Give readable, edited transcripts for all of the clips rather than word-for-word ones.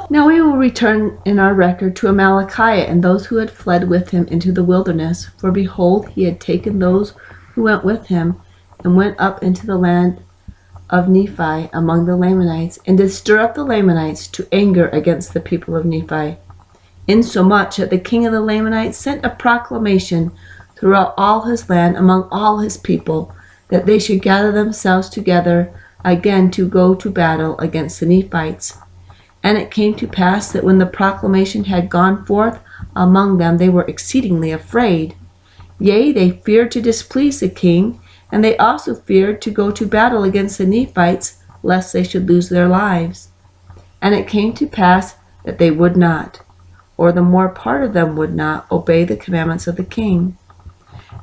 Now we will return in our record to Amalickiah and those who had fled with him into the wilderness. For behold, he had taken those who went with him, and went up into the land of Nephi among the Lamanites, and did stir up the Lamanites to anger against the people of Nephi, insomuch that the king of the Lamanites sent a proclamation throughout all his land among all his people, that they should gather themselves together again to go to battle against the Nephites. And it came to pass that when the proclamation had gone forth among them, they were exceedingly afraid. Yea, they feared to displease the king, and they also feared to go to battle against the Nephites, lest they should lose their lives. And it came to pass that they would not, or the more part of them would not, obey the commandments of the king.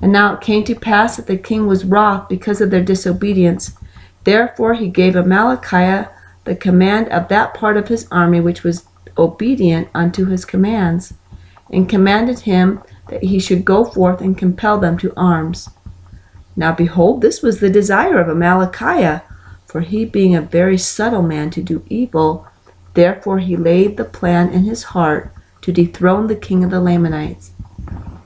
And now it came to pass that the king was wroth because of their disobedience. Therefore he gave Amalickiah the command of that part of his army which was obedient unto his commands, and commanded him that he should go forth and compel them to arms. Now behold, this was the desire of Amalickiah, for he being a very subtle man to do evil, therefore he laid the plan in his heart to dethrone the king of the Lamanites.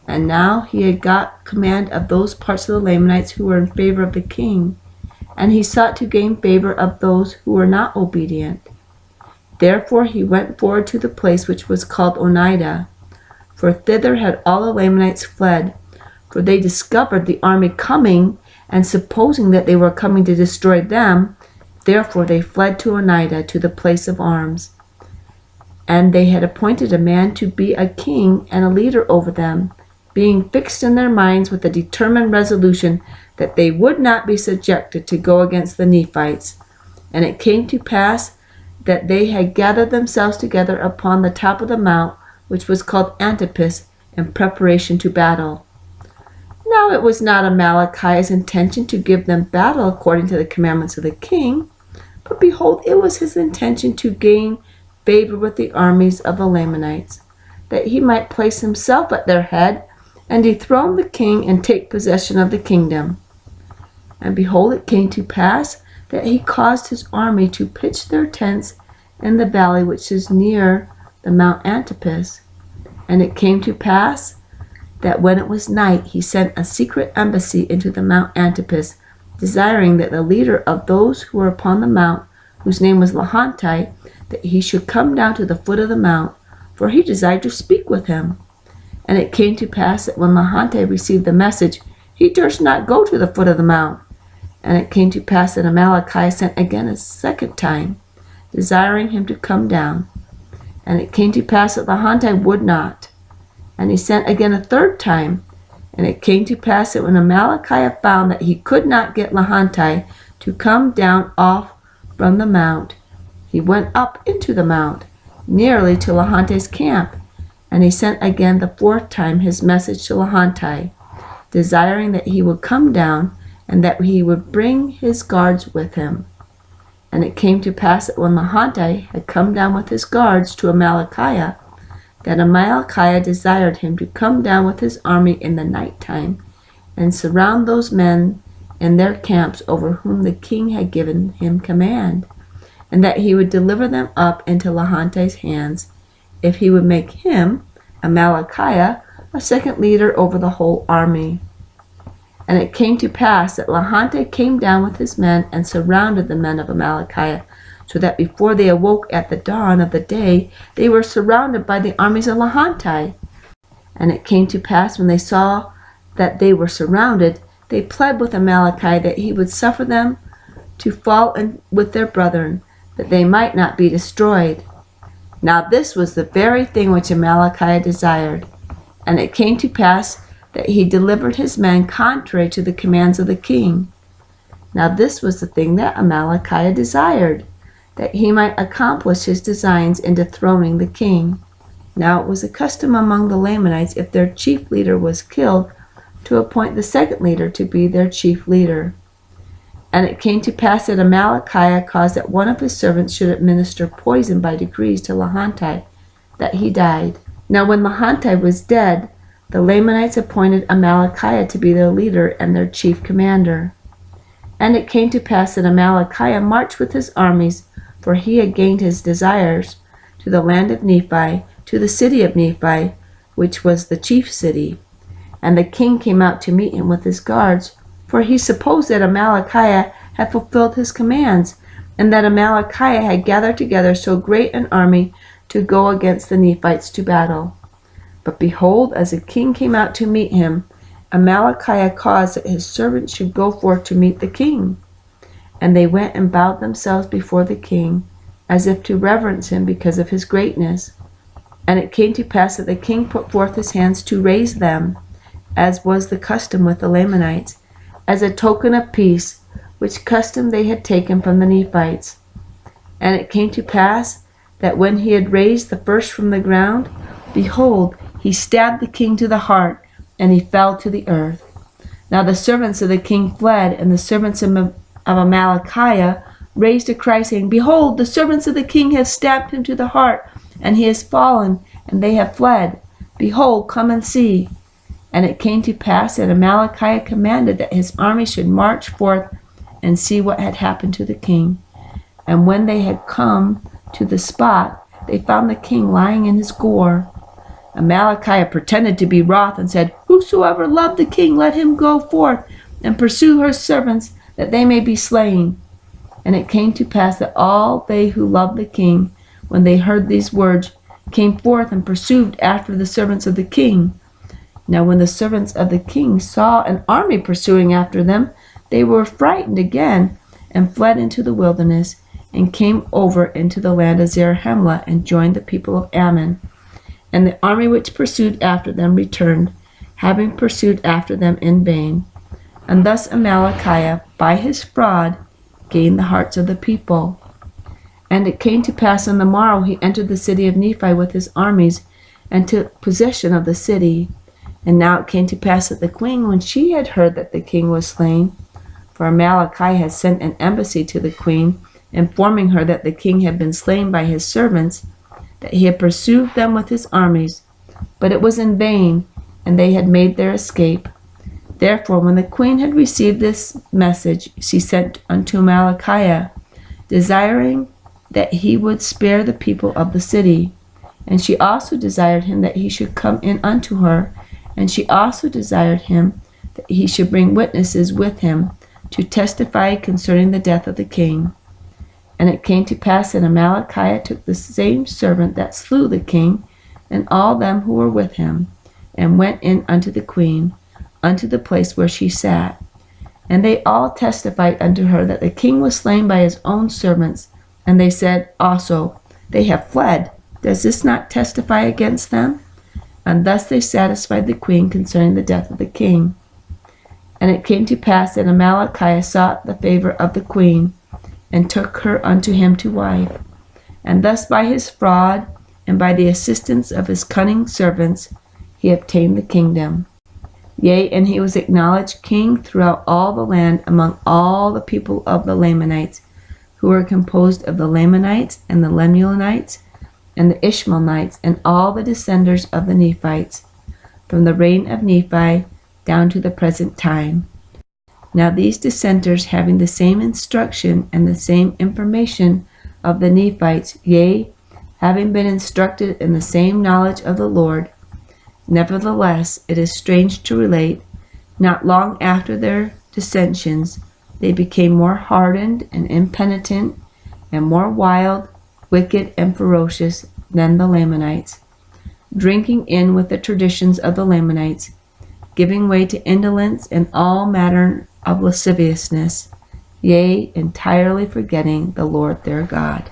And now he had got command of those parts of the Lamanites who were in favor of the king, and he sought to gain favor of those who were not obedient. Therefore he went forward to the place which was called Onidah, for thither had all the Lamanites fled, for they discovered the army coming, and supposing that they were coming to destroy them, therefore they fled to Onidah, to the place of arms. And they had appointed a man to be a king and a leader over them, being fixed in their minds with a determined resolution that they would not be subjected to go against the Nephites. And it came to pass that they had gathered themselves together upon the top of the mount, which was called Antipas, in preparation to battle. Now it was not Amalickiah's intention to give them battle according to the commandments of the king, but behold, it was his intention to gain favor with the armies of the Lamanites, that he might place himself at their head, and dethrone the king, and take possession of the kingdom. And behold, it came to pass that he caused his army to pitch their tents in the valley which is near the Mount Antipas. And it came to pass that when it was night, he sent a secret embassy into the Mount Antipas, desiring that the leader of those who were upon the mount, whose name was Lamanites, that he should come down to the foot of the mount, for he desired to speak with him. And it came to pass that when Lamanites received the message, he durst not go to the foot of the mount. And it came to pass that Amalickiah sent again a second time, desiring him to come down. And it came to pass that Lamanites would not. And he sent again a third time. And it came to pass that when Amalickiah found that he could not get Lamanites to come down off from the mount, he went up into the mount, nearly to Lamanites' camp. And he sent again the fourth time his message to Lamanites, desiring that he would come down, and that he would bring his guards with him. And it came to pass that when Lamanites had come down with his guards to Amalickiah, that Amalickiah desired him to come down with his army in the night time, and surround those men in their camps over whom the king had given him command, and that he would deliver them up into Lamanites' hands, if he would make him, Amalickiah, a second leader over the whole army. And it came to pass that Lamanites came down with his men, and surrounded the men of Amalickiah, so that before they awoke at the dawn of the day, they were surrounded by the armies of Lamanites. And it came to pass, when they saw that they were surrounded, they pled with Amalickiah that he would suffer them to fall in with their brethren, that they might not be destroyed. Now this was the very thing which Amalickiah desired. And it came to pass that he delivered his men contrary to the commands of the king. Now this was the thing that Amalickiah desired, that he might accomplish his designs in dethroning the king. Now it was a custom among the Lamanites, if their chief leader was killed, to appoint the second leader to be their chief leader. And it came to pass that Amalickiah caused that one of his servants should administer poison by degrees to Lamanites, that he died. Now when Lamanites was dead, the Lamanites appointed Amalickiah to be their leader and their chief commander. And it came to pass that Amalickiah marched with his armies, for he had gained his desires, to the land of Nephi, to the city of Nephi, which was the chief city. And the king came out to meet him with his guards, for he supposed that Amalickiah had fulfilled his commands, and that Amalickiah had gathered together so great an army to go against the Nephites to battle. But behold, as the king came out to meet him, Amalickiah caused that his servants should go forth to meet the king. And they went and bowed themselves before the king, as if to reverence him because of his greatness. And it came to pass that the king put forth his hands to raise them, as was the custom with the Lamanites, as a token of peace, which custom they had taken from the Nephites. And it came to pass that when he had raised the first from the ground, behold, he stabbed the king to the heart, and he fell to the earth. Now the servants of the king fled, and the servants of Amalickiah raised a cry, saying, Behold, the servants of the king have stabbed him to the heart, and he has fallen, and they have fled. Behold, come and see. And it came to pass that Amalickiah commanded that his army should march forth and see what had happened to the king. And when they had come to the spot, they found the king lying in his gore. Amalickiah pretended to be wroth and said, Whosoever loved the king, let him go forth and pursue her servants, that they may be slain. And it came to pass that all they who loved the king, when they heard these words, came forth and pursued after the servants of the king. Now when the servants of the king saw an army pursuing after them, they were frightened again, and fled into the wilderness, and came over into the land of Zarahemla, and joined the people of Ammon. And the army which pursued after them returned, having pursued after them in vain. And thus Amalickiah, by his fraud, gained the hearts of the people. And it came to pass on the morrow he entered the city of Nephi with his armies, and took possession of the city. And now it came to pass that the queen, when she had heard that the king was slain, for Amalickiah had sent an embassy to the queen, informing her that the king had been slain by his servants, that he had pursued them with his armies, but it was in vain, and they had made their escape. Therefore, when the queen had received this message, she sent unto Amalickiah, desiring that he would spare the people of the city. And she also desired him that he should come in unto her, and she also desired him that he should bring witnesses with him to testify concerning the death of the king. And it came to pass that Amalickiah took the same servant that slew the king, and all them who were with him, and went in unto the queen, unto the place where she sat. And they all testified unto her that the king was slain by his own servants. And they said also, They have fled. Does this not testify against them? And thus they satisfied the queen concerning the death of the king. And it came to pass that Amalickiah sought the favor of the queen, and took her unto him to wife. And thus by his fraud, and by the assistance of his cunning servants, he obtained the kingdom. Yea, and he was acknowledged king throughout all the land among all the people of the Lamanites, who were composed of the Lamanites, and the Lemuelites, and the Ishmaelites, and all the descenders of the Nephites, from the reign of Nephi down to the present time. Now these dissenters, having the same instruction and the same information of the Nephites, yea, having been instructed in the same knowledge of the Lord, nevertheless, it is strange to relate, not long after their dissensions, they became more hardened and impenitent, and more wild, wicked, and ferocious than the Lamanites, drinking in with the traditions of the Lamanites, giving way to indolence and all manner of lasciviousness, yea, entirely forgetting the Lord their God.